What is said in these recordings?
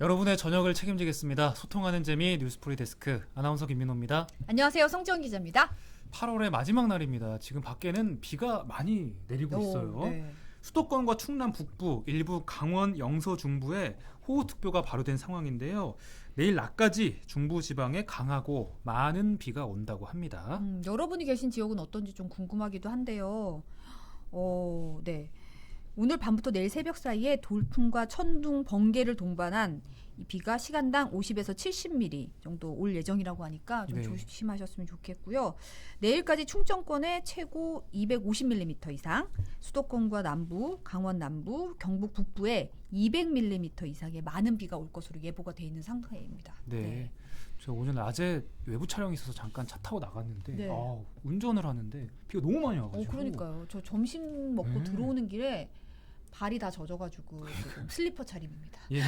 여러분의 저녁을 책임지겠습니다. 소통하는 재미 뉴스프리 데스크 아나운서 김민호입니다. 안녕하세요. 송지원 기자입니다. 8월의 마지막 날입니다. 지금 밖에는 비가 많이 내리고 있어요. 네. 수도권과 충남 북부, 일부 강원 영서 중부에 호우특보가 발효된 상황인데요. 내일 낮까지 중부지방에 강하고 많은 비가 온다고 합니다. 여러분이 계신 지역은 어떤지 좀 궁금하기도 한데요. 네. 오늘 밤부터 내일 새벽 사이에 돌풍과 천둥, 번개를 동반한 이 비가 시간당 50에서 70mm 정도 올 예정이라고 하니까 좀 네. 조심하셨으면 좋겠고요. 내일까지 충청권에 최고 250mm 이상, 수도권과 남부, 강원 남부, 경북 북부에 200mm 이상의 많은 비가 올 것으로 예보가 돼 있는 상태입니다. 네. 제가 오늘 낮에 외부 촬영이 있어서 잠깐 차 타고 나갔는데 네. 운전을 하는데 비가 너무 많이 와가지고. 그러니까요. 저 점심 먹고 네. 들어오는 길에 발이 다 젖어가지고 지금 슬리퍼 차림입니다. 예,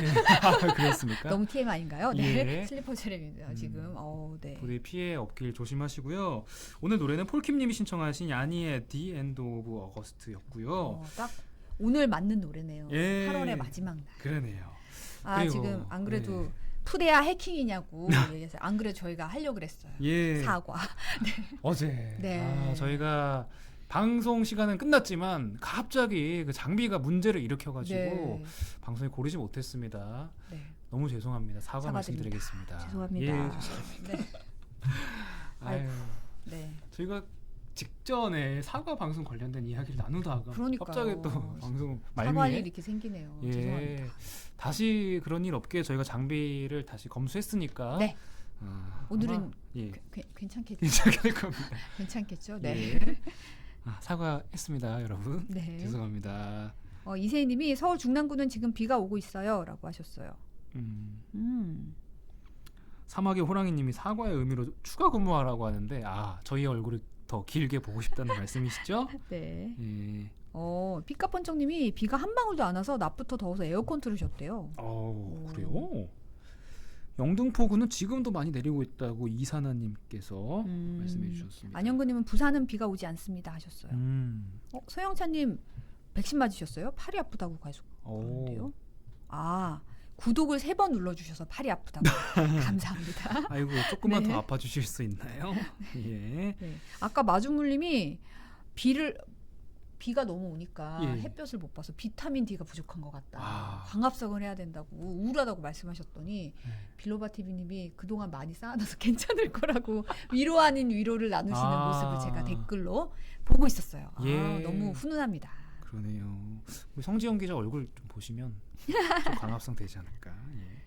그렇습니까? 너무 TMI인가요? 네, 예. 슬리퍼 차림입니다. 지금. 네. 부디 피해 없길 조심하시고요. 오늘 노래는 폴킴님이 신청하신 야니의 The End of August였고요. 딱 오늘 맞는 노래네요. 예. 8월의 마지막 날. 그러네요. 그리고 지금 안 그래도 푸데아 해킹이냐고 얘기해서 안 그래도 저희가 하려고 그랬어요. 예. 사과. 어제 네. 저희가 방송 시간은 끝났지만 갑자기 그 장비가 문제를 일으켜가지고 네. 방송에 고르지 못했습니다. 네. 너무 죄송합니다. 사과 사과드립니다. 말씀드리겠습니다. 죄송합니다. 예, 죄송합니다. 네. 아유, 네. 저희가 직전에 사과 방송 관련된 이야기를 나누다가 그러니까요. 갑자기 또 방송 사과일 말미에 이렇게 생기네요. 예, 죄송합니다. 다시 그런 일 없게 저희가 장비를 다시 검수했으니까 네. 오늘은 아마, 예, 괜찮겠죠? 괜찮게 될 겁니다. 괜찮겠죠? 네. 예. 사과했습니다, 여러분. 네. 죄송합니다. 이세희님이 서울 중랑구는 지금 비가 오고 있어요라고 하셨어요. 사막의 호랑이님이 사과의 의미로 추가 근무하라고 하는데 저희의 얼굴을 더 길게 보고 싶다는 말씀이시죠? 네. 예. 피카번쩍님이 비가 한 방울도 안 와서 낮부터 더워서 에어컨 틀으셨대요. 그래요? 영등포구는 지금도 많이 내리고 있다고 이사나님께서 말씀해 주셨습니다. 안영근님은 부산은 비가 오지 않습니다 하셨어요. 서영찬님 백신 맞으셨어요? 팔이 아프다고 가셨는데요. 구독을 3번 눌러주셔서 팔이 아프다고 감사합니다. 아이고 조금만 네. 더 아파주실 수 있나요? 예. 네. 아까 마중물님이 비가 너무 오니까 예. 햇볕을 못 봐서 비타민 D가 부족한 것 같다. 아. 광합성을 해야 된다고 우울하다고 말씀하셨더니 빌로바 TV님이 그동안 많이 쌓아놔서 괜찮을 거라고 위로 아닌 위로를 나누시는 모습을 제가 댓글로 보고 있었어요. 예. 너무 훈훈합니다. 그러네요. 우리 성지영 기자 얼굴 좀 보시면 좀 광합성 되지 않을까. 예.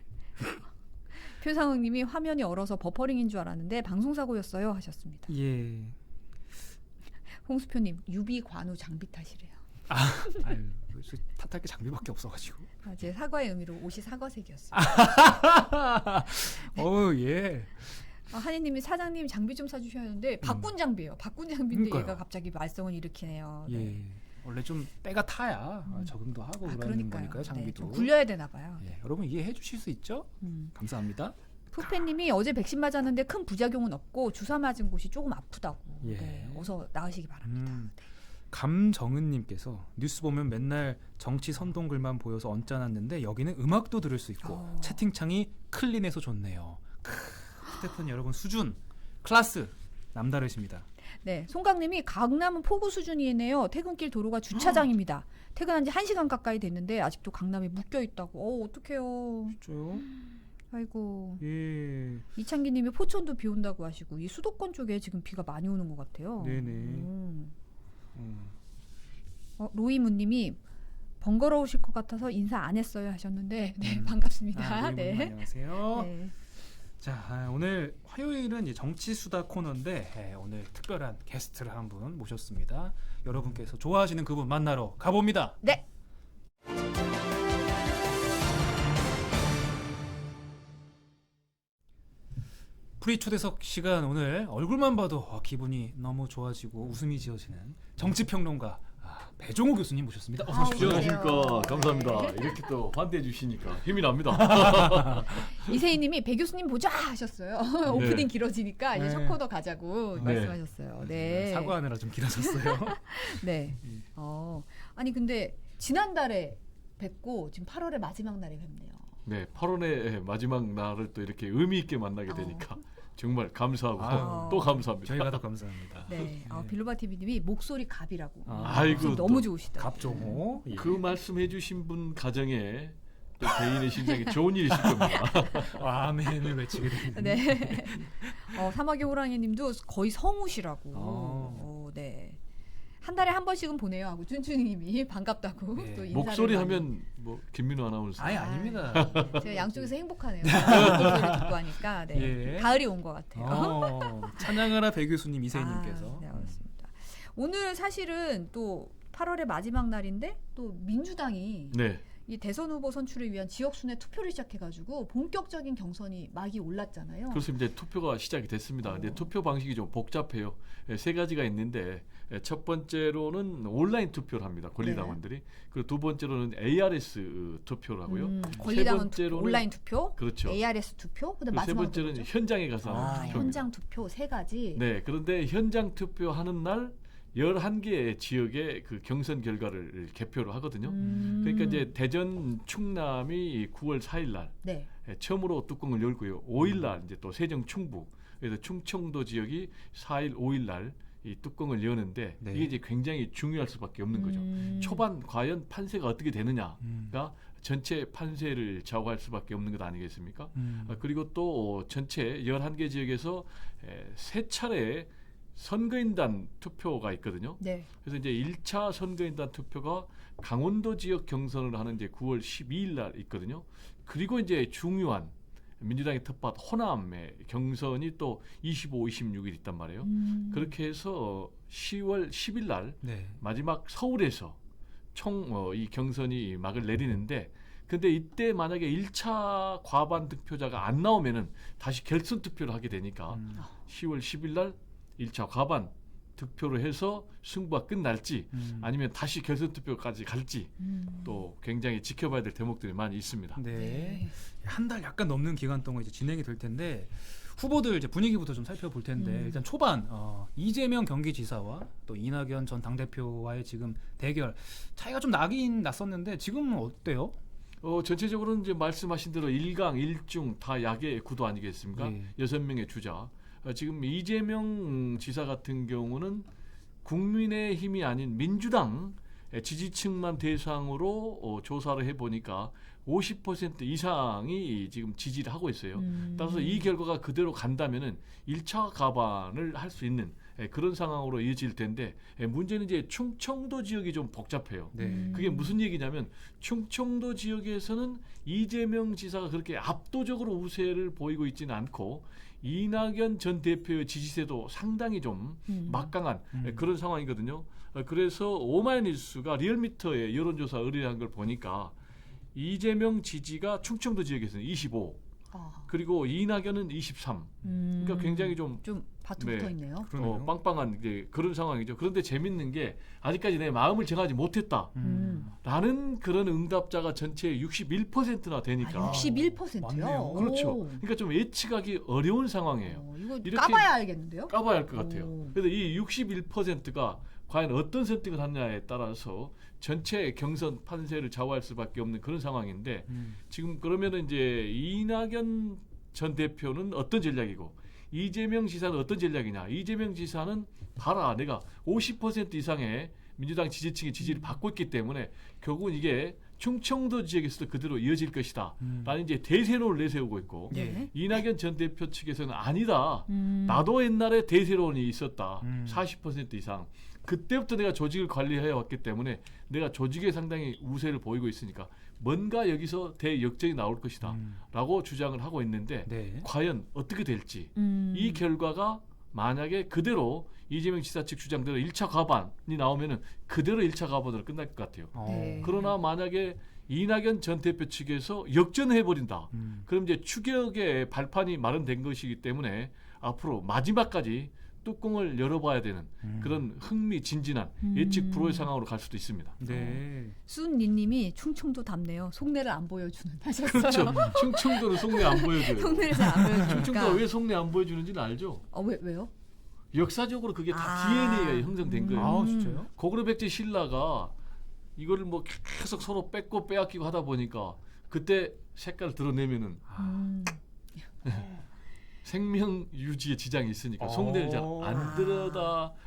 표상욱님이 화면이 얼어서 버퍼링인 줄 알았는데 방송사고였어요 하셨습니다. 예. 홍수표님 유비 관우 장비 탓이래요. 아유, 탓할 게 장비밖에 없어가지고. 제 사과의 의미로 옷이 사과색이었어요. 예. 한이님이 사장님 장비 좀 사주셔야 하는데 바꾼 장비예요. 바꾼 장비인데 그러니까요. 얘가 갑자기 말썽을 일으키네요. 네. 예. 원래 좀 때가 타야 적응도 하고 그러는 그러니까요. 거니까요. 장비도. 네, 좀 굴려야 되나 봐요. 예. 여러분 이해해 주실 수 있죠? 감사합니다. 푸페님이 어제 백신 맞았는데 큰 부작용은 없고 주사 맞은 곳이 조금 아프다고. 예. 네, 어서 나으시기 바랍니다. 감정은님께서 뉴스 보면 맨날 정치 선동글만 보여서 언짢았는데 여기는 음악도 들을 수 있고 채팅창이 클린해서 좋네요. 스태프분 여러분 수준, 클래스 남다르십니다. 네, 송강님이 강남은 폭우 수준이네요. 퇴근길 도로가 주차장입니다. 퇴근한 지 1시간 가까이 됐는데 아직도 강남에 묶여 있다고. 어떡해요. 진짜요? 아이고. 예. 이창기님이 포천도 비 온다고 하시고 이 수도권 쪽에 지금 비가 많이 오는 것 같아요. 네네. 로이문님이 번거로우실 것 같아서 인사 안 했어요 하셨는데 네, 반갑습니다. 네. 네. 안녕하세요. 네. 자, 오늘 화요일은 이제 정치수다 코너인데 오늘 특별한 게스트를 한 분 모셨습니다. 여러분께서 좋아하시는 그분 만나러 가봅니다. 네. 프리 초대석 시간 오늘 얼굴만 봐도 기분이 너무 좋아지고 웃음이 지어지는 정치평론가 배종호 교수님 모셨습니다. 어서 오십시오. 안녕하십니까. 감사합니다. 이렇게 또 환대해 주시니까 힘이 납니다. 이세희님이 배 교수님 보자 하셨어요. 오프닝 길어지니까 이제 네. 첫 코너 가자고 네. 말씀하셨어요. 네. 사과하느라 좀 길어졌어요. 네. 아니 근데 지난달에 뵙고 지금 8월의 마지막 날에 뵙네요. 네, 8월의 마지막 날을 또 이렇게 의미 있게 만나게 되니까 정말 감사하고 아유, 또 감사합니다. 저희가 더 감사합니다. 네. 빌로바 TV님이 목소리 갑이라고. 아이고, 목소리 너무 좋으시다. 갑종호. 예. 그 말씀해주신 분 가정에 또 개인의 심장에 좋은 일이 있을 겁니다. 아멘을 외치게 됩니다. 네. 사마귀 호랑이님도 거의 성우시라고. 네. 한 달에 한 번씩은 보내요 하고 춘춘님이 반갑다고 네. 또 인사를 목소리 많이. 하면 뭐 김민호 아나운서. 아예 아닙니다. 제가 양쪽에서 행복하네요. 목소리 듣고 하니까 네. 예. 가을이 온 것 같아요. 찬양하라 배 교수님 이세희님께서. 네, 그렇습니다. 오늘 사실은 또 8월의 마지막 날인데 또 민주당이 네. 이 대선 후보 선출을 위한 지역 순회 투표를 시작해가지고 본격적인 경선이 막이 올랐잖아요. 그렇습니다. 이제 투표가 시작이 됐습니다. 근데 투표 방식이 좀 복잡해요. 세 가지가 있는데 첫 번째로는 온라인 투표를 합니다. 권리당원들이. 그리고 두 번째로는 ARS 투표를 하고요. 권리당원 세 번째로는 온라인 투표, 그렇죠. ARS 투표, 그다음 세 마지막으로 번째는 뭐죠? 현장에 가서 하는 투표입니다. 현장 투표 세 가지. 네, 그런데 현장 투표하는 날 11개의 지역의 그 경선 결과를 개표를 하거든요. 그러니까 이제 대전 충남이 9월 4일 날 네. 처음으로 뚜껑을 열고요. 5일 날 이제 또 세종 충북 그래서 충청도 지역이 4일 5일 날 이 뚜껑을 여는데 네. 이게 이제 굉장히 중요할 수밖에 없는 거죠. 초반 과연 판세가 어떻게 되느냐가 전체 판세를 좌우할 수밖에 없는 것 아니겠습니까? 그리고 또 전체 11개 지역에서 세 차례 선거인단 투표가 있거든요. 네. 그래서 이제 1차 선거인단 투표가 강원도 지역 경선을 하는 이제 9월 12일 날 있거든요. 그리고 이제 중요한 민주당의 텃밭 호남의 경선이 또 25, 26일 있단 말이에요. 그렇게 해서 10월 10일 날 네. 마지막 서울에서 총 이 경선이 막을 내리는데 근데 이때 만약에 1차 과반 득표자가 안 나오면은 다시 결선 투표를 하게 되니까 10월 10일 날 1차 과반 득표를 해서 승부가 끝날지 아니면 다시 결선 투표까지 갈지 또 굉장히 지켜봐야 될 대목들이 많이 있습니다. 네. 한 달 약간 넘는 기간 동안 이제 진행이 될 텐데 후보들 이제 분위기부터 좀 살펴볼 텐데 일단 초반 이재명 경기지사와 또 이낙연 전 당대표와의 지금 대결 차이가 좀 나긴 났었는데 지금은 어때요? 전체적으로는 이제 말씀하신 대로 1강, 1중 다 약의 구도 아니겠습니까? 예. 6명의 주자. 지금 이재명 지사 같은 경우는 국민의힘이 아닌 민주당 지지층만 대상으로 조사를 해보니까 50% 이상이 지금 지지를 하고 있어요. 따라서 이 결과가 그대로 간다면은 1차 가반을 할 수 있는 그런 상황으로 이어질 텐데 문제는 이제 충청도 지역이 좀 복잡해요. 네. 그게 무슨 얘기냐면 충청도 지역에서는 이재명 지사가 그렇게 압도적으로 우세를 보이고 있지는 않고 이낙연 전 대표의 지지세도 상당히 좀 막강한 그런 상황이거든요. 그래서 오마이뉴스가 리얼미터의 여론조사 의뢰한 걸 보니까 이재명 지지가 충청도 지역에서는 25, 그리고 이낙연은 23. 그러니까 굉장히 좀 밭이 네. 붙어 있네요. 그러네요. 빵빵한 이제 그런 상황이죠. 그런데 재밌는 게 아직까지 내 마음을 정하지 못했다. 라는 그런 응답자가 전체의 61%나 되니까. 61%요? 맞네요. 그렇죠. 그러니까 좀 예측하기 어려운 상황이에요. 이거 이렇게 까봐야 알겠는데요? 까봐야 할 것 같아요. 오. 그래서 이 61%가 과연 어떤 선택을 하느냐에 따라서 전체 경선 판세를 좌우할 수밖에 없는 그런 상황인데 지금 그러면은 이제 이낙연 전 대표는 어떤 전략이고 이재명 지사는 어떤 전략이냐? 이재명 지사는 봐라, 내가 50% 이상의 민주당 지지층의 지지를 받고 있기 때문에 결국은 이게 충청도 지역에서도 그대로 이어질 것이다. 라는 이제 대세론을 내세우고 있고 네. 이낙연 전 대표 측에서는 아니다. 나도 옛날에 대세론이 있었다. 40% 이상. 그때부터 내가 조직을 관리해 왔기 때문에 내가 조직에 상당히 우세를 보이고 있으니까 뭔가 여기서 대역전이 나올 것이다. 라고 주장을 하고 있는데 네. 과연 어떻게 될지 이 결과가 만약에 그대로 이재명 지사 측 주장대로 1차 과반이 나오면은 그대로 1차 과반으로 끝날 것 같아요. 네. 그러나 만약에 이낙연 전 대표 측에서 역전해버린다. 그럼 이제 추격의 발판이 마련된 것이기 때문에 앞으로 마지막까지 뚜껑을 열어봐야 되는 그런 흥미진진한 예측 불허의 상황으로 갈 수도 있습니다. 네. 순니님이 충청도답네요. 속내를 안 보여주는 하셨어요. 그렇죠. 충청도는 속내 안 보여줘요. 속내를 잘 안 보여주니까. 충청도가 왜 속내 안 보여주는지는 알죠? 왜요? 역사적으로 그게 다 DNA가 형성된 거예요. 아 진짜요? 고구려 백제 신라가 이거를 뭐 계속 서로 뺏고 빼앗기고 하다 보니까 그때 색깔을 드러내면은 생명 유지에 지장이 있으니까 송대를 잘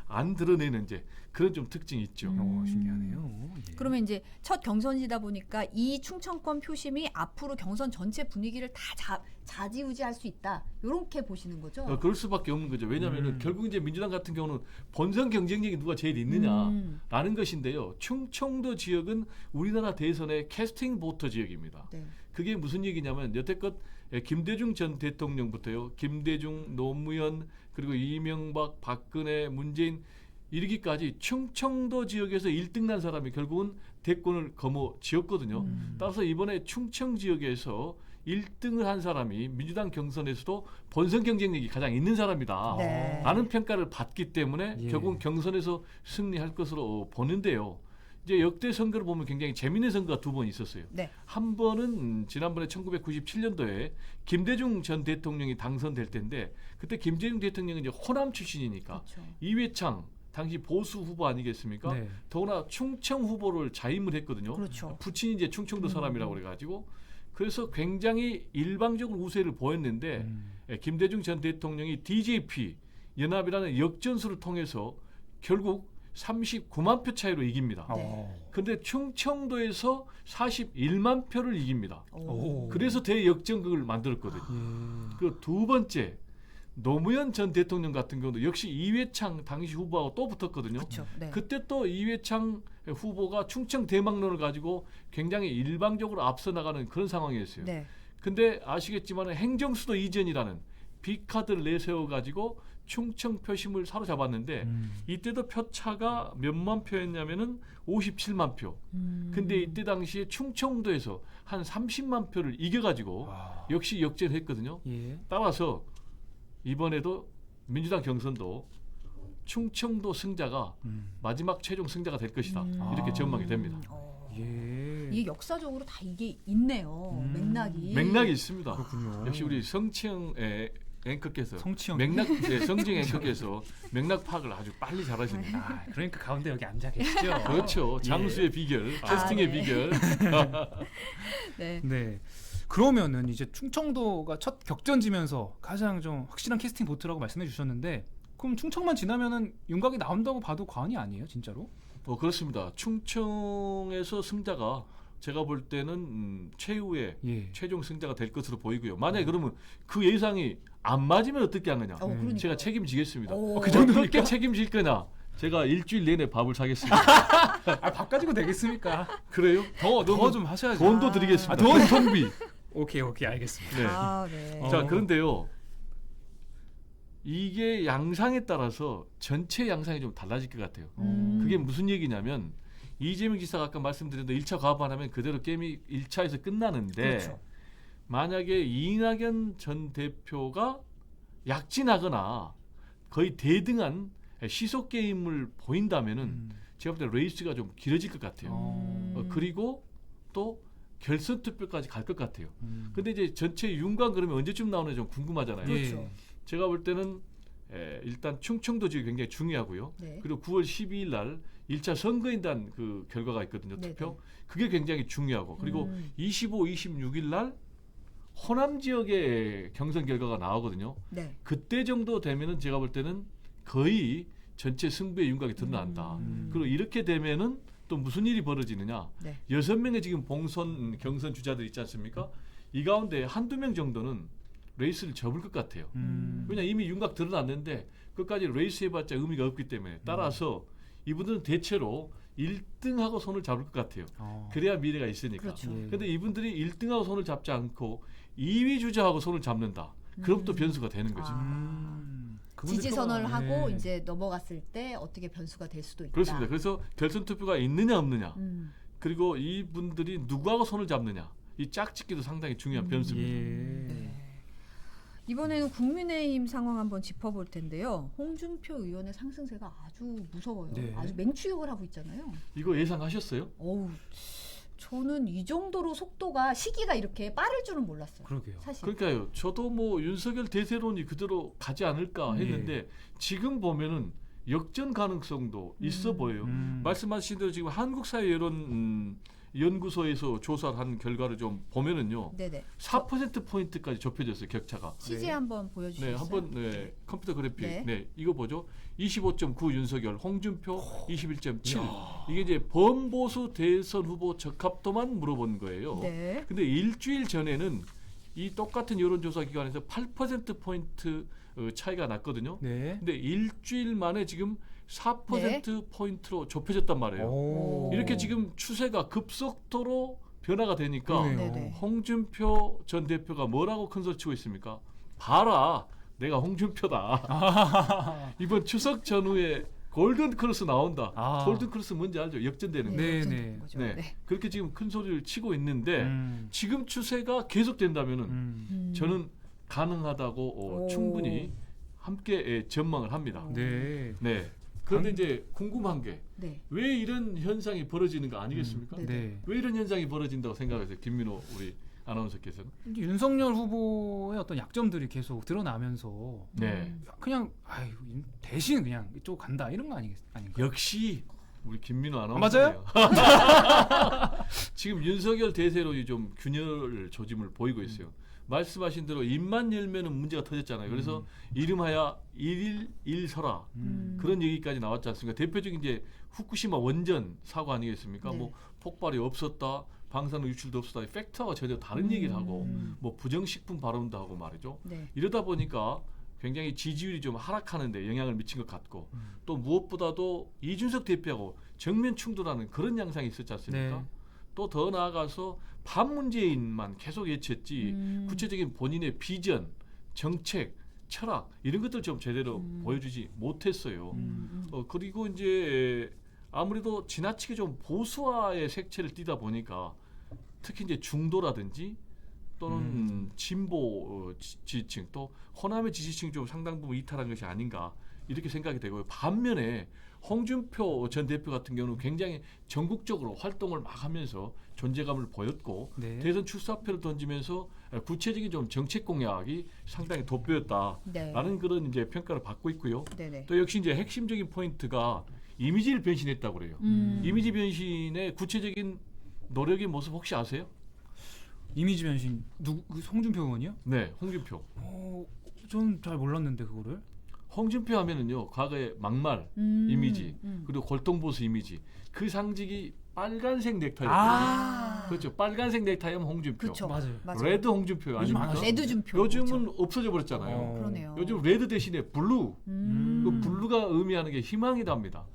안 드러내는 이제 그런 좀 특징이 있죠. 신기하네요. 예. 그러면 이제 첫 경선이다 보니까 이 충청권 표심이 앞으로 경선 전체 분위기를 다 좌지우지할 수 있다. 이렇게 보시는 거죠? 그럴 수밖에 없는 거죠. 왜냐하면 결국 이제 민주당 같은 경우는 본선 경쟁력이 누가 제일 있느냐라는 것인데요. 충청도 지역은 우리나라 대선의 캐스팅 보터 지역입니다. 네. 그게 무슨 얘기냐면 여태껏 김대중 전 대통령부터요. 김대중, 노무현, 그리고 이명박, 박근혜, 문재인 이르기까지 충청도 지역에서 1등 난 사람이 결국은 대권을 거머쥐었거든요. 따라서 이번에 충청 지역에서 1등을 한 사람이 민주당 경선에서도 본선 경쟁력이 가장 있는 사람이다. 네. 라는 평가를 받기 때문에 예. 결국은 경선에서 승리할 것으로 보는데요. 이제 역대 선거를 보면 굉장히 재미있는 선거가 두 번 있었어요. 네. 한 번은 지난번에 1997년도에 김대중 전 대통령이 당선될 때인데 그때 김대중 대통령은 이제 호남 출신이니까 그렇죠. 이회창 당시 보수 후보 아니겠습니까? 네. 더구나 충청 후보를 자임을 했거든요. 그렇죠. 부친이 이제 충청도 사람이라고 그래가지고 그래서 굉장히 일방적으로 우세를 보였는데 김대중 전 대통령이 DJP 연합이라는 역전수를 통해서 결국 39만 표 차이로 이깁니다. 그런데 충청도에서 41만 표를 이깁니다. 오. 그래서 대역전극을 만들었거든요. 그리고 두 번째 노무현 전 대통령 같은 경우도 역시 이회창 당시 후보하고 또 붙었거든요. 그렇죠. 네. 그때 또 이회창 후보가 충청 대망론을 가지고 굉장히 일방적으로 앞서 나가는 그런 상황이었어요. 네. 근데 아시겠지만 행정수도 이전이라는 B카드를 내세워 가지고 충청 표심을 사로잡았는데 이때도 표차가 몇만 표였냐면은 57만 표. 근데 이때 당시에 충청도에서 한 30만 표를 이겨가지고 역시 역전했거든요. 예. 따라서 이번에도 민주당 경선도 충청도 승자가 마지막 최종 승자가 될 것이다. 이렇게 전망이 됩니다. 예. 이게 역사적으로 다 이게 있네요. 맥락이. 맥락이 있습니다. 그렇군요. 역시 우리 성치영의 앵커께서 성치영. 성지영 앵커께서 맥락 파악을 아주 빨리 잘하십니다. 아, 그러니까 가운데 여기 앉아 계시죠. 그렇죠. 예. 장수의 비결, 캐스팅의 네. 비결. 네. 네. 그러면은 이제 충청도가 첫 격전지면서 가장 좀 확실한 캐스팅 보트라고 말씀해 주셨는데 그럼 충청만 지나면은 윤곽이 나온다고 봐도 과언이 아니에요, 진짜로? 그렇습니다. 충청에서 승자가 제가 볼 때는 최후의 예. 최종 승자가 될 것으로 보이고요. 만약에 그러면 그 예상이 안 맞으면 어떻게 하느냐? 그러니까요. 제가 책임지겠습니다. 그 어떻게 책임질 거냐? 제가 일주일 내내 밥을 사겠습니다. 아, 밥 가지고 되겠습니까? 그래요? 더 좀 하셔야죠. 돈도 드리겠습니다. 돈 통비. 오케이, 알겠습니다. 네. 아, 네. 자, 그런데요. 이게 양상에 따라서 전체 양상이 좀 달라질 것 같아요. 그게 무슨 얘기냐면 이재명 지사가 아까 말씀드린 대로 1차 과반하면 그대로 게임이 1차에서 끝나는데 그렇죠. 만약에 이낙연 전 대표가 약진하거나 거의 대등한 시속 게임을 보인다면은 제가 볼 때 레이스가 좀 길어질 것 같아요. 그리고 또 결선 투표까지 갈 것 같아요. 근데 이제 전체 윤곽 그러면 언제쯤 나오는지 좀 궁금하잖아요. 그렇죠. 제가 볼 때는 일단 충청도 지역이 굉장히 중요하고요. 네. 그리고 9월 12일 날 1차 선거인단 그 결과가 있거든요. 네네. 투표. 그게 굉장히 중요하고 그리고 25, 26일 날 호남 지역의 경선 결과가 나오거든요. 네. 그때 정도 되면은 제가 볼 때는 거의 전체 승부의 윤곽이 드러난다. 그리고 이렇게 되면은 또 무슨 일이 벌어지느냐? 네. 6명의 지금 봉선 경선 주자들 있지 않습니까? 이 가운데 한두 명 정도는 레이스를 접을 것 같아요. 왜냐 이미 윤곽 드러났는데 끝까지 레이스 해봤자 의미가 없기 때문에 따라서 이분들은 대체로 1등하고 손을 잡을 것 같아요. 그래야 미래가 있으니까. 그렇죠. 근데 이분들이 1등하고 손을 잡지 않고 2위 주자하고 손을 잡는다. 그럼 또 변수가 되는 거죠. 지지 선언을 하고 네. 이제 넘어갔을 때 어떻게 변수가 될 수도 있다. 그렇습니다. 그래서 결선 투표가 있느냐 없느냐. 음. 그리고 이분들이 누구하고 손을 잡느냐. 이 짝짓기도 상당히 중요한 변수입니다. 예. 이번에는 국민의힘 상황 한번 짚어볼 텐데요. 홍준표 의원의 상승세가 아주 무서워요. 네. 아주 맹추격을 하고 있잖아요. 이거 예상하셨어요? 어우, 저는 이 정도로 속도가 시기가 이렇게 빠를 줄은 몰랐어요. 그러게요. 사실. 그러니까요. 저도 뭐 윤석열 대세론이 그대로 가지 않을까 했는데 지금 보면은 역전 가능성도 있어 보여요. 말씀하신 대로 지금 한국 사회 여론 연구소에서 조사를 한 결과를 좀 보면은요. 네네. 4%포인트까지 좁혀졌어요, 격차가. CG 네. 한번 보여주시겠어요? 네, 한번 네, 컴퓨터 그래픽. 네. 네. 이거 보죠. 25.9 윤석열, 홍준표 21.7. 이게 이제 범보수 대선 후보 적합도만 물어본 거예요. 네. 근데 일주일 전에는 이 똑같은 여론조사 기관에서 8%포인트 차이가 났거든요. 네. 근데 일주일 만에 지금 4%포인트로 좁혀졌단 말이에요. 오. 이렇게 지금 추세가 급속도로 변화가 되니까 그러네요. 네네. 홍준표 전 대표가 뭐라고 큰소리치고 있습니까? 봐라, 내가 홍준표다. 이번 추석 전후에 골든 크로스 나온다. 아. 골든 크로스 뭔지 알죠? 역전되는 거. 네, 역전되는 네. 거죠. 네. 네. 그렇게 지금 큰 소리를 치고 있는데 음. 지금 추세가 계속된다면은 음. 저는 가능하다고 오. 충분히 함께 전망을 합니다. 네. 네. 그런데 이제 궁금한 게 네. 왜 이런 현상이 벌어지는 거 아니겠습니까? 네. 네. 왜 이런 현상이 벌어진다고 생각하세요, 김민호 우리 아나운서께서는? 이제 윤석열 후보의 어떤 약점들이 계속 드러나면서 네. 그냥 아유 대신 그냥 이쪽 간다 이런 거 아닌가? 역시 우리 김민호 맞아요? 아나운서예요. 지금 윤석열 대세로 좀 균열 조짐을 보이고 있어요. 말씀하신 대로 입만 열면은 문제가 터졌잖아요. 그래서 이름하여 일일일설화 그런 얘기까지 나왔지 않습니까? 대표적인 이제 후쿠시마 원전 사고 아니겠습니까? 네. 뭐 폭발이 없었다, 방사능 유출도 없었다, 팩트와 전혀 다른 얘기를 하고 뭐 부정식품 발언도 하고 말이죠. 네. 이러다 보니까 굉장히 지지율이 좀 하락하는데 영향을 미친 것 같고 또 무엇보다도 이준석 대표하고 정면 충돌하는 그런 양상이 있었지 않습니까? 네. 또 더 나아가서 반문재인만 계속 예치했지 구체적인 본인의 비전, 정책, 철학 이런 것들 좀 제대로 보여주지 못했어요. 그리고 이제 아무래도 지나치게 좀 보수화의 색채를 띠다 보니까 특히 이제 중도라든지 또는 진보 지지층 또 호남의 지지층이 좀 상당 부분 이탈한 것이 아닌가 이렇게 생각이 되고요. 반면에 홍준표 전 대표 같은 경우는 굉장히 전국적으로 활동을 막 하면서 존재감을 보였고 네. 대선 출사표를 던지면서 구체적인 좀 정책 공약이 상당히 돋보였다라는 네. 그런 이제 평가를 받고 있고요. 네네. 또 역시 이제 핵심적인 포인트가 이미지를 변신했다고 그래요. 이미지 변신의 구체적인 노력의 모습 혹시 아세요? 이미지 변신 홍준표 의원이요? 네, 홍준표. 전 잘 몰랐는데 그거를. 홍준표 하면은요 과거에 막말 이미지 그리고 골동보수 이미지 그 상징이 빨간색 넥타이였거든요. 아. 그렇죠. 빨간색 넥타이면 홍준표. 그렇죠. 맞아요. 맞아요. 레드 홍준표 요즘 아닙니까? 안 하시죠? 레드 준표. 요즘은 그렇죠. 없어져 버렸잖아요. 그러네요. 요즘 레드 대신에 블루. 그 블루가 의미하는 게 희망이답니다.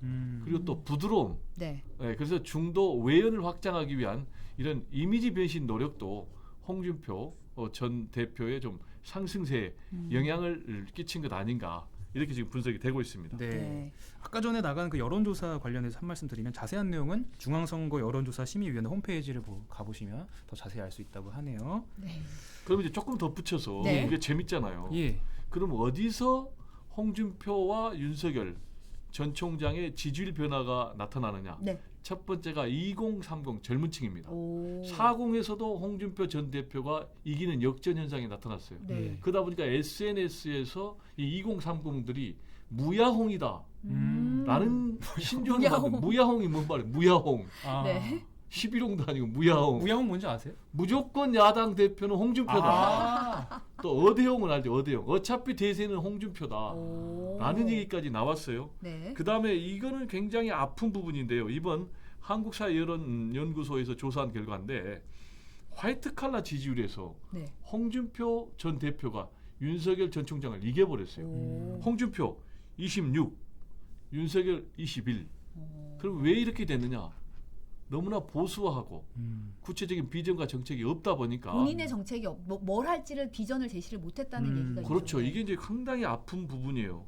그리고 또 부드러움. 네. 네, 그래서 중도 외연을 확장하기 위한 이런 이미지 변신 노력도 홍준표 전 대표의 좀 상승세에 영향을 끼친 것 아닌가 이렇게 지금 분석이 되고 있습니다. 네. 네. 아까 전에 나간 그 여론조사 관련해서 한 말씀 드리면 자세한 내용은 중앙선거 여론조사 심의위원회 홈페이지를 가보시면 더 자세히 알 수 있다고 하네요. 네. 그럼 이제 조금 더 붙여서 네. 이게 재밌잖아요. 예. 그럼 어디서 홍준표와 윤석열 전 총장의 지지율 변화가 나타나느냐? 네. 첫 번째가 2030 젊은 층입니다. 오. 40에서도 홍준표 전 대표가 이기는 역전 현상이 나타났어요. 네. 그러다 보니까 SNS에서 이 2030들이 무야홍이다 라는 신조어를 무야홍. 만든 무야홍이 뭔 말이에요? 무야홍. 아. 네. 11홍도 아니고 무야홍. 우야홍 뭔지 아세요? 무조건 야당 대표는 홍준표다. 아. 또 어대용을 알죠. 어대용. 어차피 대세는 홍준표다. 오. 라는 얘기까지 나왔어요. 네. 그 다음에 이거는 굉장히 아픈 부분인데요. 이번 한국사회여론연구소에서 조사한 결과인데 화이트 칼라 지지율에서 네. 홍준표 전 대표가 윤석열 전 총장을 이겨버렸어요. 오. 홍준표 26, 윤석열 21. 그럼 왜 이렇게 됐느냐? 너무나 보수화하고 구체적인 비전과 정책이 없다 보니까 본인의 정책이 뭘 할지를 비전을 제시를 못했다는 얘기가 그렇죠. 있죠. 이게 이제 상당히 아픈 부분이에요.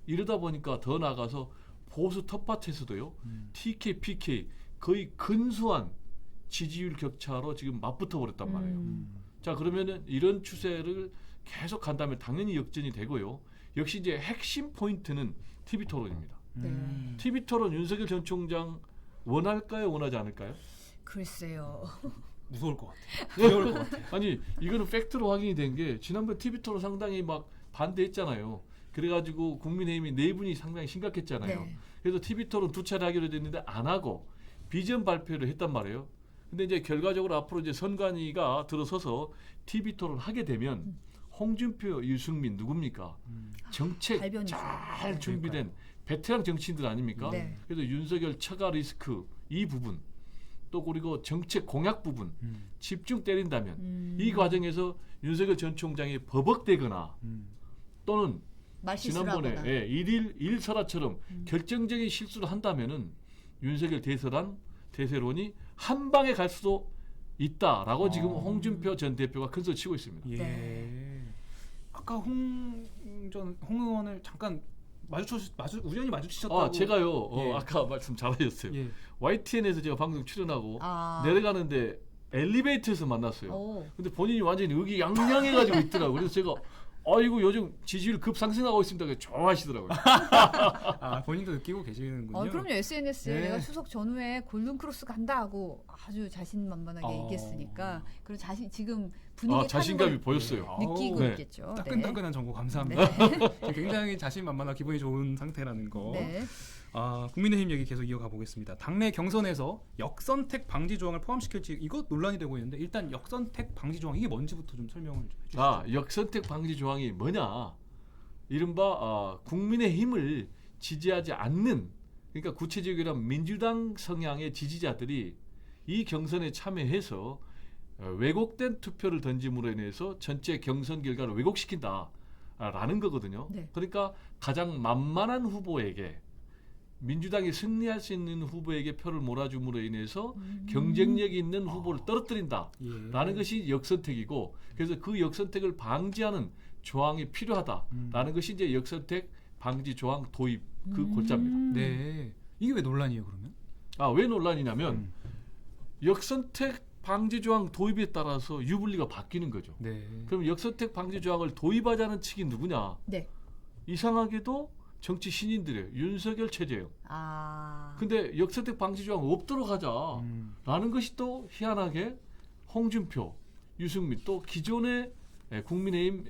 이러다 보니까 더 나가서 보수 텃밭에서도요. TK, PK 거의 근소한 지지율 격차로 지금 맞붙어 버렸단 말이에요. 자, 그러면은 이런 추세를 계속 간다면 당연히 역전이 되고요. 역시 이제 핵심 포인트는 TV 토론입니다. 네. TV 토론 윤석열 전 총장 원할까요, 원하지 않을까요? 글쎄요. 무서울 것 같아요. 두려울 것 같아요. 아니, 이거는 팩트로 확인이 된 게 지난번 TV 토론 상당히 막 반대했잖아요. 그래가지고 국민의힘이 내분이 상당히 심각했잖아요. 네. 그래서 TV 토론 두 차례 하기로 됐는데 안 하고 비전 발표를 했단 말이에요. 근데 이제 결과적으로 앞으로 이제 선관위가 들어서서 TV 토론을 하게 되면 홍준표, 유승민 누굽니까? 정책 발변이죠. 잘 네. 준비된 베테랑 정치인들 아닙니까? 네. 그래서 윤석열 처가 리스크 이 부분 또 그리고 정책 공약 부분 집중 때린다면 이 과정에서 윤석열 전 총장이 버벅대거나 또는 말실수를 지난번에 하거나. 일설화처럼 결정적인 실수를 한다면은 윤석열 대세론이 한 방에 갈 수도 있다라고 지금 홍준표 전 대표가 큰 소리 치고 있습니다. 예. 네. 아까 홍 의원을 잠깐 우연히 마주치셨다고. 아 제가요 예. 아까 말씀 잘하셨어요. 예. YTN에서 제가 방송 출연하고 아. 내려가는데 엘리베이터에서 만났어요. 오. 근데 본인이 완전히 의기양양해가지고 있더라고요. 그래서 제가 아이고 요즘 지지율 급상승하고 있습니다. 그래서 좋아하시더라고요. 아 본인도 느끼고 계시는군요. 그럼요. SNS에 네. 내가 추석 전후에 골든 크로스 간다 하고 아주 자신만만하게 어. 얘기했으니까 그리고 지금 분위기 타는 자신감이 걸 보였어요. 느끼고 네. 있겠죠. 따끈따끈한 정보 감사합니다. 굉장히 자신만만하고 기분이 좋은 상태라는 거. 네. 국민의힘 얘기 계속 이어가 보겠습니다. 당내 경선에서 역선택 방지 조항을 포함시킬지 이것 논란이 되고 있는데 일단 역선택 방지 조항 이게 뭔지부터 좀 설명을 좀 해주시죠. 역선택 방지 조항이 뭐냐? 이른바 국민의힘을 지지하지 않는 그러니까 구체적으로 민주당 성향의 지지자들이 이 경선에 참여해서 왜곡된 투표를 던짐으로 인해서 전체 경선 결과를 왜곡시킨다라는 거거든요. 네. 그러니까 가장 만만한 후보에게 민주당이 승리할 수 있는 후보에게 표를 몰아줌으로 인해서 경쟁력 있는 후보를 떨어뜨린다라는 것이 역선택이고 그래서 그 역선택을 방지하는 조항이 필요하다라는 것이 이제 역선택 방지 조항 도입 그 골자입니다. 네. 이게 왜 논란이에요 그러면? 왜 논란이냐면 역선택 방지 조항 도입에 따라서 유불리가 바뀌는 거죠. 네. 그럼 역선택 방지 조항을 도입하자는 측이 누구냐? 네. 이상하게도 정치 신인들이에요. 윤석열, 최재형. 근데 역선택 방지 조항 없도록 하자라는 것이 또 희한하게 홍준표, 유승민 또 기존의 국민의힘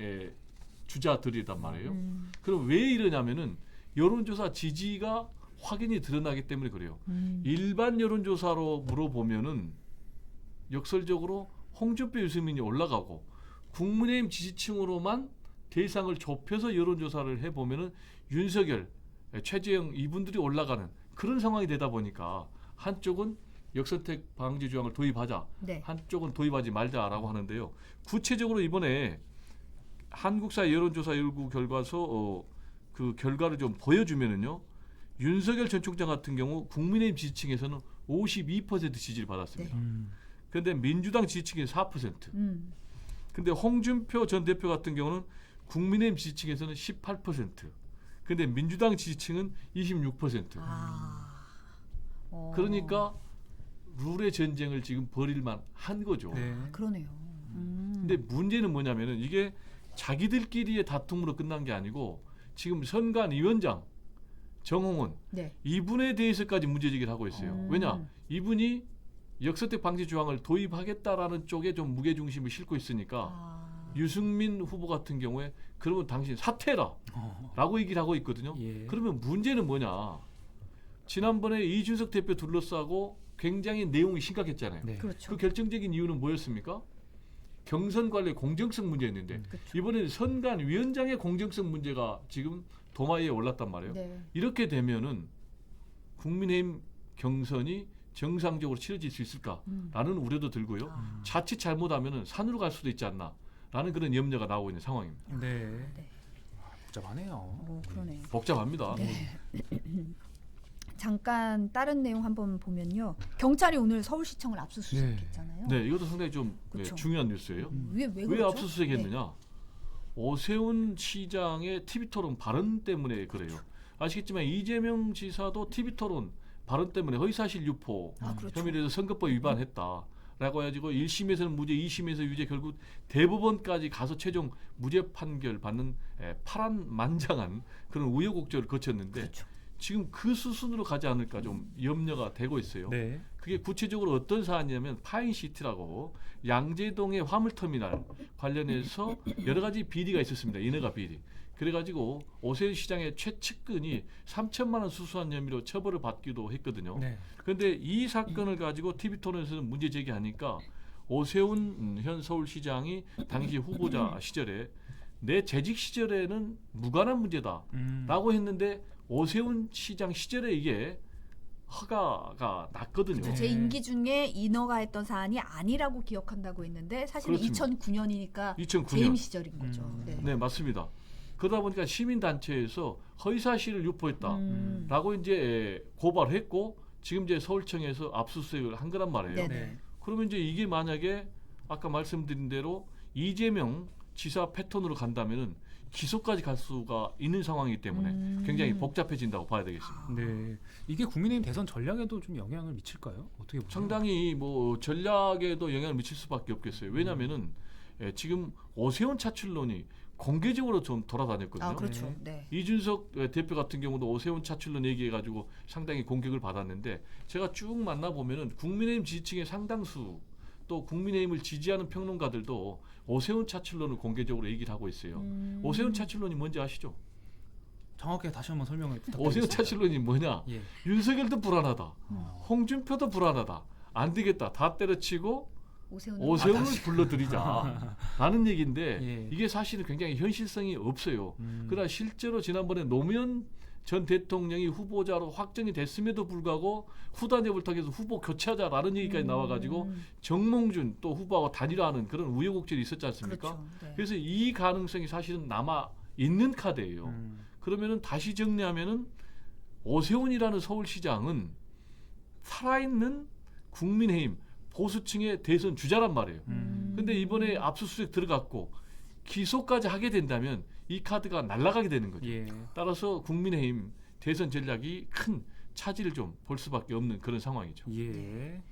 주자들이란 말이에요. 그럼 왜 이러냐면은 여론조사 지지가 확연히 드러나기 때문에 그래요. 일반 여론조사로 물어보면은 역설적으로 홍준표, 유승민이 올라가고 국민의힘 지지층으로만 대상을 좁혀서 여론조사를 해보면은 윤석열, 최재형 이분들이 올라가는 그런 상황이 되다 보니까 한쪽은 역선택 방지 조항을 도입하자, 네. 한쪽은 도입하지 말자라고 하는데요. 구체적으로 이번에 한국사 여론조사 연구 결과서 그 결과를 좀 보여주면은요. 윤석열 전 총장 같은 경우 국민의힘 지지층에서는 52% 지지를 받았습니다. 그런데 민주당 지지층이 4%. 근데 홍준표 전 대표 같은 경우는 국민의힘 지지층에서는 18%. 근데 민주당 지지층은 26%. 그러니까 룰의 전쟁을 지금 벌일만 한 거죠. 네. 그러네요. 근데 문제는 뭐냐면은 이게 자기들끼리의 다툼으로 끝난 게 아니고 지금 선관위원장 정홍원 네. 이분에 대해서까지 문제제기를 하고 있어요. 왜냐? 이분이 역선택 방지 조항을 도입하겠다라는 쪽에 좀 무게중심을 싣고 있으니까 유승민 후보 같은 경우에 그러면 당신 사퇴라라고 얘기를 하고 있거든요. 예. 그러면 문제는 뭐냐? 지난번에 이준석 대표 둘러싸고 굉장히 내용이 심각했잖아요. 네. 그렇죠. 그 결정적인 이유는 뭐였습니까? 경선 관리 공정성 문제였는데 그렇죠. 이번에는 선관위원장의 공정성 문제가 지금 도마 위에 올랐단 말이에요. 네. 이렇게 되면은 국민의힘 경선이 정상적으로 치러질 수 있을까라는 우려도 들고요. 자칫 잘못하면은 산으로 갈 수도 있지 않나라는 그런 염려가 나오고 있는 상황입니다. 네. 네. 복잡하네요. 그러네요. 복잡합니다. 잠깐 다른 내용 한번 보면요. 경찰이 오늘 서울시청을 압수수색했잖아요. 네, 이것도 상당히 좀 그쵸. 중요한 뉴스예요. 왜 왜 그렇죠? 압수수색했느냐? 오세훈 시장의 TV 토론 발언 때문에 그래요. 아시겠지만 이재명 지사도 TV 토론 발언 때문에 허위사실 유포 그렇죠. 혐의로 해서 선거법 위반했다라고 해가지고 1심에서는 무죄, 2심에서 유죄, 결국 대법원까지 가서 최종 무죄 판결 받는 파란만장한 그런 우여곡절을 거쳤는데 그렇죠. 지금 그 수순으로 가지 않을까 좀 염려가 되고 있어요. 네. 그게 구체적으로 어떤 사안이냐면 파인시티라고 양재동의 화물터미널 관련해서 여러 가지 비리가 있었습니다. 인허가 비리. 그래가지고 오세훈 시장의 최측근이 3천만 원 수수한 혐의로 처벌을 받기도 했거든요. 네. 그런데 이 사건을 가지고 TV 토론에서는 문제 제기하니까 오세훈 현 서울시장이 당시 후보자 시절에 내 재직 시절에는 무관한 문제다라고 했는데 오세훈 시장 시절에 이게 허가가 났거든요. 그쵸, 제 임기 중에 인허가 했던 사안이 아니라고 기억한다고 했는데 사실 그렇습니다. 2009년이니까 2009년. 재임 시절인 거죠. 네. 네, 맞습니다. 그러다 보니까 시민단체에서 허위사실을 유포했다라고 음. 이제 고발했고 지금 이제 서울청에서 압수수색을 한 거란 말이에요. 네네. 네. 그러면 이제 이게 만약에 아까 말씀드린 대로 이재명 지사 패턴으로 간다면은 기소까지 갈 수가 있는 상황이기 때문에 굉장히 복잡해진다고 봐야 되겠습니다. 네. 이게 국민의힘 대선 전략에도 좀 영향을 미칠까요? 어떻게 보세요? 상당히 뭐 전략에도 영향을 미칠 수밖에 없겠어요. 왜냐하면은 지금 오세훈 차출론이 공개적으로 좀 돌아다녔거든요. 아 그렇죠. 네. 이준석 대표 같은 경우도 오세훈 차출론 얘기해가지고 상당히 공격을 받았는데 제가 쭉 만나보면은 국민의힘 지지층의 상당수 또 국민의힘을 지지하는 평론가들도 오세훈 차출론을 공개적으로 얘기를 하고 있어요. 오세훈 차출론이 뭔지 아시죠? 정확하게 다시 한번 설명을 부탁드리겠습니다. 오세훈 차출론이 뭐냐? 예. 윤석열도 불안하다. 어. 홍준표도 불안하다. 안 되겠다. 다 때려치고 오세훈은 오세훈을 불러들이자 라는 얘기인데 예. 이게 사실은 굉장히 현실성이 없어요. 음. 그러나 실제로 지난번에 노무현 전 대통령이 후보자로 확정이 됐음에도 불구하고 후단협을 통해서 후보 교체하자라는 얘기까지 나와가지고 정몽준 또 후보하고 단일화하는 그런 우여곡절이 있었지 않습니까? 그렇죠. 네. 그래서 이 가능성이 사실은 남아 있는 카드예요. 그러면은 다시 정리하면은 오세훈이라는 서울시장은 살아있는 국민의힘 보수층의 대선 주자란 말이에요. 근데 이번에 압수수색 들어갔고 기소까지 하게 된다면 이 카드가 날아가게 되는 거죠. 예. 따라서 국민의힘 대선 전략이 큰 차질을 좀 볼 수밖에 없는 그런 상황이죠. 예.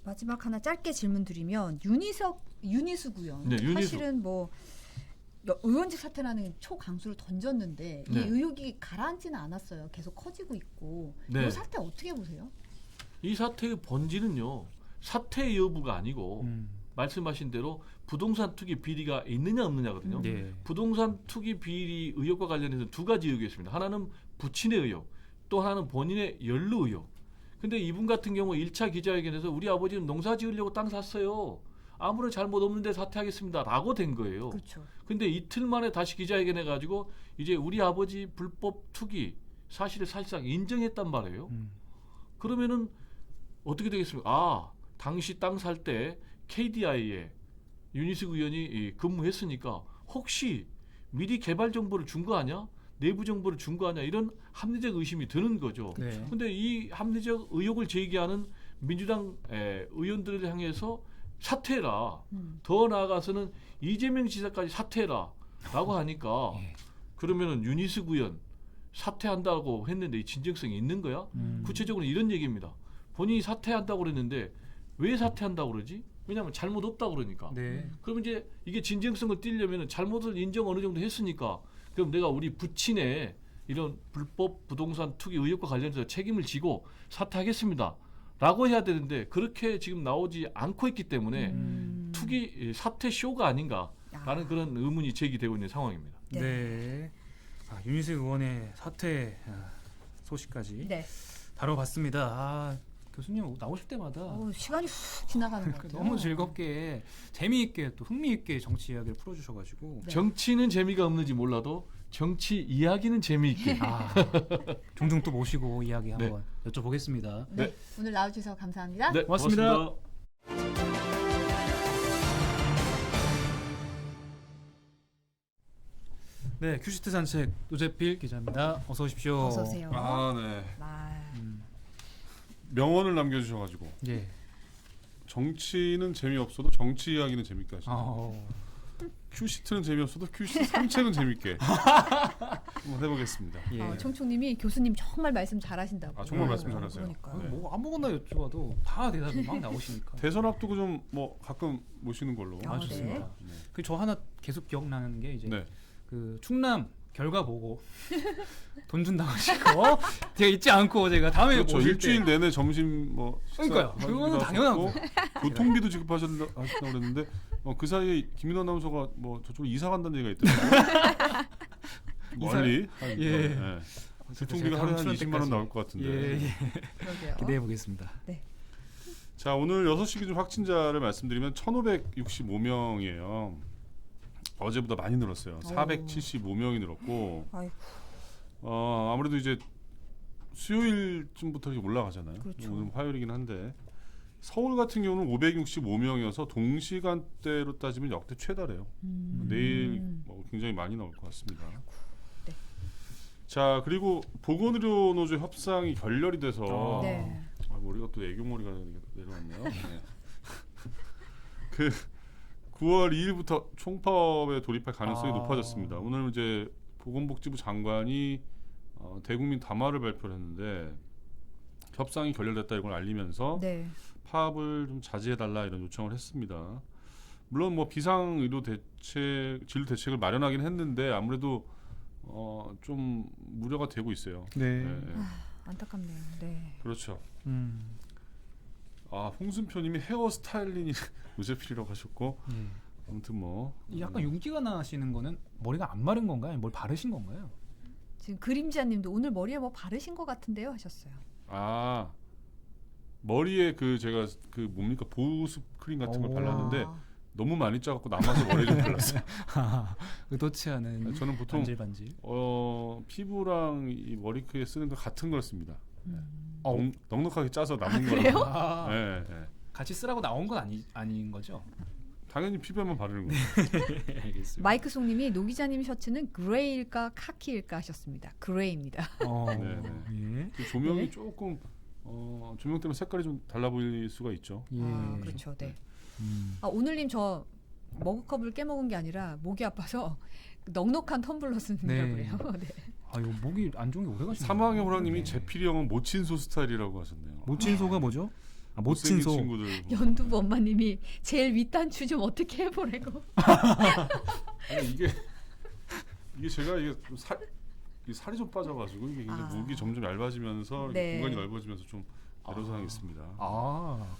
마지막 하나 짧게 질문 드리면 윤희숙 의원 네, 윤희숙. 사실은 뭐 의원직 사퇴라는 초강수를 던졌는데 이 네. 의혹이 가라앉지는 않았어요. 계속 커지고 있고 네. 이 사태 어떻게 보세요? 이 사태의 본질은요. 사퇴 여부가 아니고 말씀하신 대로 부동산 투기 비리가 있느냐 없느냐거든요. 예. 부동산 투기 비리 의혹과 관련해서 두 가지 의혹이 있습니다. 하나는 부친의 의혹, 또 하나는 본인의 연루 의혹. 근데 이분 같은 경우 1차 기자회견에서 우리 아버지는 농사 지으려고 땅 샀어요. 아무런 잘못 없는데 사퇴하겠습니다. 라고 된 거예요. 그렇죠. 근데 이틀 만에 다시 기자회견 해가지고 이제 우리 아버지 불법 투기 사실을 사실상 인정했단 말이에요. 그러면은 어떻게 되겠습니까? 아, 당시 땅 살 때 KDI에 윤희숙 의원이 근무했으니까 혹시 미리 개발 정보를 준 거 아니야? 내부 정보를 준 거 아니야? 이런 합리적 의심이 드는 거죠. 네. 근데 이 합리적 의혹을 제기하는 민주당 의원들을 향해서 사퇴해라. 더 나아가서는 이재명 지사까지 사퇴해라. 라고 하니까 예. 그러면은 윤희숙 의원 사퇴한다고 했는데 이 진정성이 있는 거야? 구체적으로 이런 얘기입니다. 본인이 사퇴한다고 그랬는데 왜 사퇴한다고 그러지? 왜냐하면 잘못 없다고 그러니까. 네. 그럼 이제 이게 진정성을 띠려면 잘못을 인정 어느 정도 했으니까 그럼 내가 우리 부친의 이런 불법 부동산 투기 의혹과 관련해서 책임을 지고 사퇴하겠습니다. 라고 해야 되는데 그렇게 지금 나오지 않고 있기 때문에 투기 사퇴 쇼가 아닌가라는 그런 의문이 제기되고 있는 상황입니다. 네. 네. 아, 윤희숙 의원의 사퇴 소식까지 네. 다뤄봤습니다. 아, 교수님 나오실 때마다 시간이 훅 지나가는 것 같아요. 너무 즐겁게 재미있게 또 흥미있게 정치 이야기를 풀어주셔가지고 네. 정치는 재미가 없는지 몰라도 정치 이야기는 재미있게. 아, 종종 또 모시고 이야기 네. 한번 여쭤보겠습니다. 네. 네. 오늘 나와주셔서 감사합니다. 네, 고맙습니다. 고맙습니다. 네, 큐시트 산책 노재필 기자입니다. 어서 오십시오. 어서 오세요. 아, 네. 아, 명언을 남겨주셔가지고 예. 정치는 재미없어도 정치 이야기는 재밌게 하시죠. 어, 큐시트는 재미없어도 큐시트 산책은 재밌게 한번 해보겠습니다. 예. 총총님이 교수님 정말 말씀 잘하신다고. 아, 정말 말씀 잘하세요. 그러니까. 네. 뭐 아무거나 여쭤봐도 다 대답이 막 나오시니까. 대선 앞두고 좀 뭐 가끔 모시는 걸로. 아, 좋습니다. 네. 그 저 하나 계속 기억나는 게 이제 네. 그 충남 결과 보고 돈 준다고 하시고 제가 잊지 않고 제가 다음에 그렇죠. 모실 일주일 때 내내 점심 뭐 그러니까요. 그거는 당연한 거예요. 교통비도 지급하신다고 그랬는데 그 사이에 김민호 아나운서가 뭐 저쪽으로 이사 간다는 얘기가 있더라고요. 멀리 한, 예. 네. 교통비가 하루에 한 20만 원 나올 것 같은데. 예, 예. 그러게요. 기대해 보겠습니다. 자, 오늘 6시 기준 확진자를 말씀드리면 1,565명이에요. 어제보다 많이 늘었어요. 475명이 늘었고 아이고. 아무래도 이제 수요일쯤부터 이렇게 올라가잖아요. 그렇죠. 오늘 화요일이긴 한데 서울 같은 경우는 565명이어서 동시간대로 따지면 역대 최다래요. 내일 뭐 굉장히 많이 나올 것 같습니다. 네. 자, 그리고 보건의료노조 협상이 결렬이 돼서 네. 머리가 또 애교머리가 내려왔네요. 네. 그 9월 2일부터 총파업에 돌입할 가능성이 높아졌습니다. 오늘 이제 보건복지부 장관이 대국민 담화를 발표를 했는데 협상이 결렬됐다 이걸 알리면서 네. 파업을 좀 자제해달라 이런 요청을 했습니다. 물론 뭐 비상 의료 대책, 진료 대책을 마련하긴 했는데 아무래도 좀 무료가 되고 있어요. 네. 네. 안타깝네요. 네. 그렇죠. 홍순표님이 헤어 스타일링이 요새필이라고 하셨고 예. 아무튼 뭐 약간 윤기가 나시는 거는 머리가 안 마른 건가요? 아니면 뭘 바르신 건가요? 지금 그림자님도 오늘 머리에 뭐 바르신 것 같은데요 하셨어요. 머리에 제가 뭡니까 보습 크림 같은 걸 오. 발랐는데 아, 너무 많이 짜갖고 남아서 머리에 좀 발랐어요. 의도치 않은 저는 보통 반질반질. 피부랑 이 머리크에 쓰는 거 같은 걸 씁니다. 넉넉하게 짜서 남은 그래요? 거. 아, 네, 네. 같이 쓰라고 나온 건 아닌 거죠? 당연히 피부에만 바르는 거예요. 알겠습니다. 마이크 송님이 노 기자님 셔츠는 그레이일까 카키일까 하셨습니다. 그레이입니다. 네. 예. 그 조명이 네. 조금 조명 때문에 색깔이 좀 달라 보일 수가 있죠. 예. 그렇죠. 네. 음. 오늘님 저 머그컵을 깨먹은 게 아니라 목이 아파서 넉넉한 텀블러 쓰느라고 네. 그래요. 네. 이거 목이 안 좋은 게 오래 가시네요. 사망의 호랑님이 네. 제필이 형은 모친소 스타일이라고 하셨네요. 모친소가 뭐죠? 못생긴 모친소. 친구들. 연두부 엄마님이 제일 윗단추 좀 어떻게 해보래고. 아니, 이게 제가 이게 살이 좀 빠져가지고 이게 굉장히 목이 점점 얇아지면서 이렇게 네. 공간이 넓어지면서 좀 애로사항이 있습니다.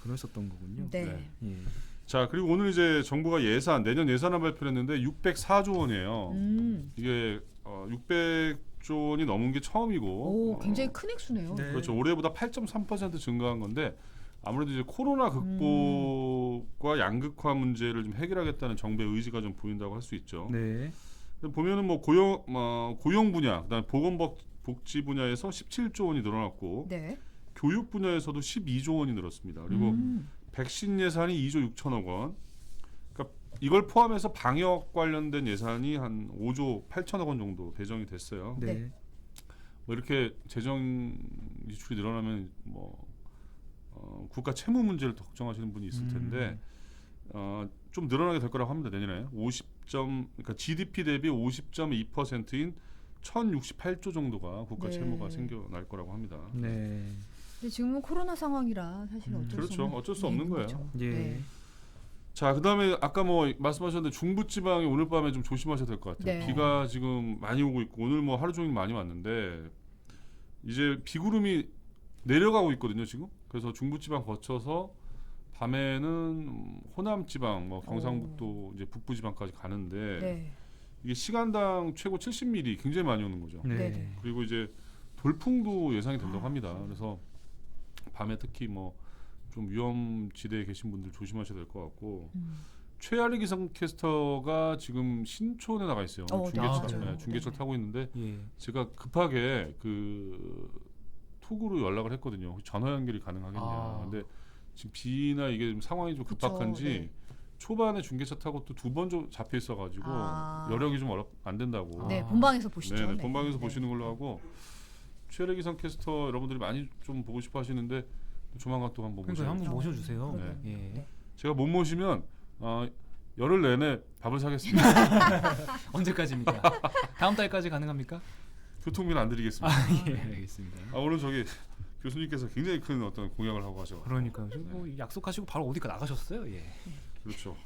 그러셨던 거군요. 네. 네. 예. 자, 그리고 오늘 이제 정부가 내년 예산안 발표를 했는데 604조 원이에요. 이게 600조 원이 넘은 게 처음이고 오, 굉장히 큰 액수네요. 네. 그렇죠. 올해보다 8.3% 증가한 건데 아무래도 이제 코로나 극복과 양극화 문제를 좀 해결하겠다는 정부의 의지가 좀 보인다고 할 수 있죠. 네. 보면은 뭐 고용 분야, 그다음에 보건복지 분야에서 17조 원이 늘어났고 네. 교육 분야에서도 12조 원이 늘었습니다. 그리고 백신 예산이 2조 6천억 원. 그러니까 이걸 포함해서 방역 관련된 예산이 한 5조 8천억 원 정도 배정이 됐어요. 네. 네. 뭐 이렇게 재정 지출이 늘어나면 국가 채무 문제를 걱정하시는 분이 있을 텐데 좀 늘어나게 될 거라고 합니다. 내년에 그러니까 GDP 대비 50.2%인 1,068조 정도가 국가 네. 채무가 생겨날 거라고 합니다. 네. 근데 지금은 코로나 상황이라 사실 어쩔 수 그렇죠. 없는 어쩔 수 없는 거예요. 거죠. 예. 네. 자, 그다음에 아까 뭐 말씀하셨는데 중부지방이 오늘 밤에 좀 조심하셔야 될 것 같아요. 네. 비가 지금 많이 오고 있고 오늘 뭐 하루 종일 많이 왔는데 이제 비구름이 내려가고 있거든요, 지금. 그래서 중부지방 거쳐서 밤에는 호남지방, 뭐 경상북도 이제 북부지방까지 가는데 네. 이게 시간당 최고 70mm 굉장히 많이 오는 거죠. 네. 네네. 그리고 이제 돌풍도 예상이 된다고 합니다. 그래서 밤에 특히 뭐 좀 위험지대에 계신 분들 조심하셔야 될 것 같고 최아리 기상캐스터가 지금 신촌에 나가 있어요. 중계철, 맞아요. 중계철 네. 타고 있는데 예. 제가 급하게 톡으로 연락을 했거든요. 혹시 전화 연결이 가능하겠냐. 근데 지금 비나 이게 좀 상황이 좀 그쵸, 급박한지 네. 초반에 중계차 타고 또 2번 잡혀 있어가지고 여력이 좀 안 된다고. 네, 본방에서 보시죠. 네, 네. 본방에서 네. 보시는 걸로 하고 최래 기상캐스터 여러분들이 많이 좀 보고 싶어 하시는데 조만간 또 한번 그러니까 한번 모셔야죠. 모셔주세요. 그러게요. 예. 네. 제가 못 모시면 열흘 내내 밥을 사겠습니다. 언제까지입니까? 다음 달까지 가능합니까? 교통비는 안 드리겠습니다. 예, 알겠습니다. 오늘 저기 교수님께서 굉장히 큰 어떤 공약을 하고 가셔. 그러니까요. 뭐 약속하시고 바로 어디가 나가셨어요? 예. 그렇죠.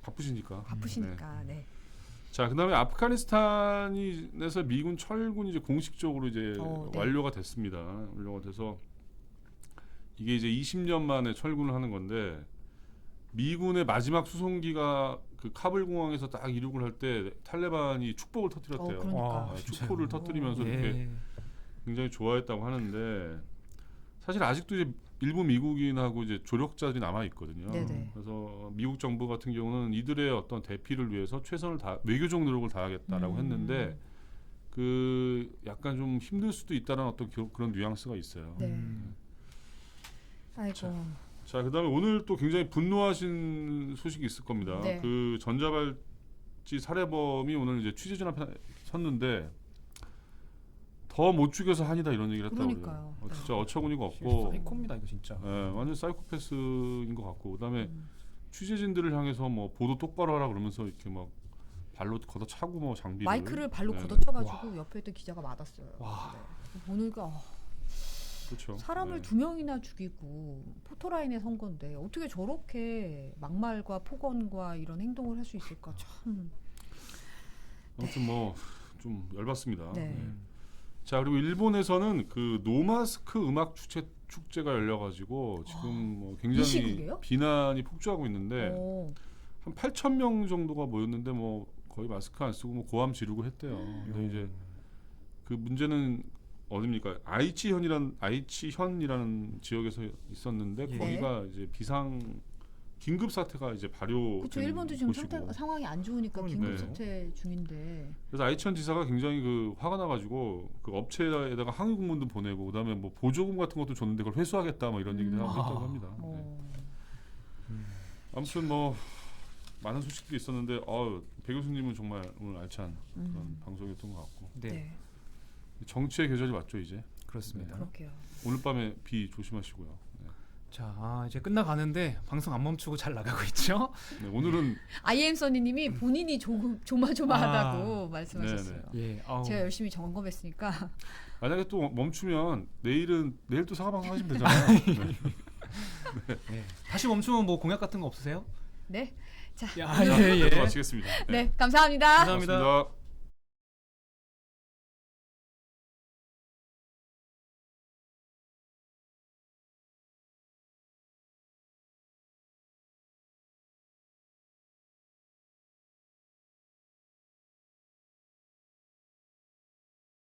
바쁘시니까. 바쁘시니까. 네. 네. 자, 그다음에 아프가니스탄에서 미군 철군이 이제 공식적으로 이제 네. 완료가 됐습니다. 완료가 돼서 이게 이제 20년 만에 철군을 하는 건데 미군의 마지막 수송기가 그 카불 공항에서 딱 이륙을 할 때 탈레반이 축복을 터뜨렸대요. 그러니까. 와, 축포를 터뜨리면서 이렇게 예. 굉장히 좋아했다고 하는데 사실 아직도 이제 일부 미국인하고 이제 조력자들이 남아 있거든요. 네네. 그래서 미국 정부 같은 경우는 이들의 어떤 대피를 위해서 최선을 다 외교적 노력을 다하겠다라고 했는데 그 약간 좀 힘들 수도 있다는 어떤 그런 뉘앙스가 있어요. 네. 아이고. 자, 그다음에 오늘 또 굉장히 분노하신 소식이 있을 겁니다. 네. 그 전자발찌 살해범이 오늘 이제 취재진 앞에 섰는데 더 못 죽여서 한이다 이런 얘기를 했다고 그러니까요. 그래요. 네. 진짜 어처구니가 없고 사이코입니다 이거 진짜. 완전 사이코패스인 것 같고 그다음에 취재진들을 향해서 뭐 보도 똑바로 하라 그러면서 이렇게 막 발로 걷어차고 뭐 장비를 마이크를 발로 네. 걷어쳐가지고 옆에 있던 기자가 맞았어요. 와. 네. 오늘가 그렇죠. 사람을 네. 2명이나 죽이고 포토라인에 선 건데 어떻게 저렇게 막말과 폭언과 이런 행동을 할 수 있을까 참. 아무튼 뭐 좀 열받습니다. 네. 네. 자, 그리고 일본에서는 그 노마스크 음악 축제가 열려가지고 지금 뭐 이 굉장히 시국에요? 비난이 폭주하고 있는데 오. 한 8,000명 정도가 모였는데 뭐 거의 마스크 안 쓰고 뭐 고함 지르고 했대요. 근데 이제 그 문제는 어디입니까? 아이치현이라는 지역에서 있었는데 예. 거기가 이제 긴급 사태가 이제 발효. 그렇죠. 일본도 지금 상황이 안 좋으니까 네. 긴급 사태 중인데. 그래서 아이치현 지사가 굉장히 그 화가 나가지고 그 업체에다가 항의 공문도 보내고 그다음에 뭐 보조금 같은 것도 줬는데 그걸 회수하겠다 뭐 이런 얘기를 하고 했다고 합니다. 네. 어. 아무튼 뭐 많은 소식들이 있었는데 배 교수님은 정말 오늘 알찬 그런 방송이었던 것 같고 네. 네. 정치의 계절이 왔죠 이제. 그렇습니다. 그럴게요. 오늘 밤에 비 조심하시고요. 네. 자, 이제 끝나가는데 방송 안 멈추고 잘 나가고 있죠? 네, 오늘은 IM 써니님이 본인이 조마조마하다고 말씀하셨어요. 네네. 예. 아우. 제가 열심히 점검했으니까. 만약에 또 멈추면 내일 또 사과 방송 하시면 되잖아요. 네. 네. 다시 멈추면 뭐 공약 같은 거 없으세요? 네. 자, 예, 예. 마치겠습니다. 네, 감사합니다. 감사합니다. 고맙습니다.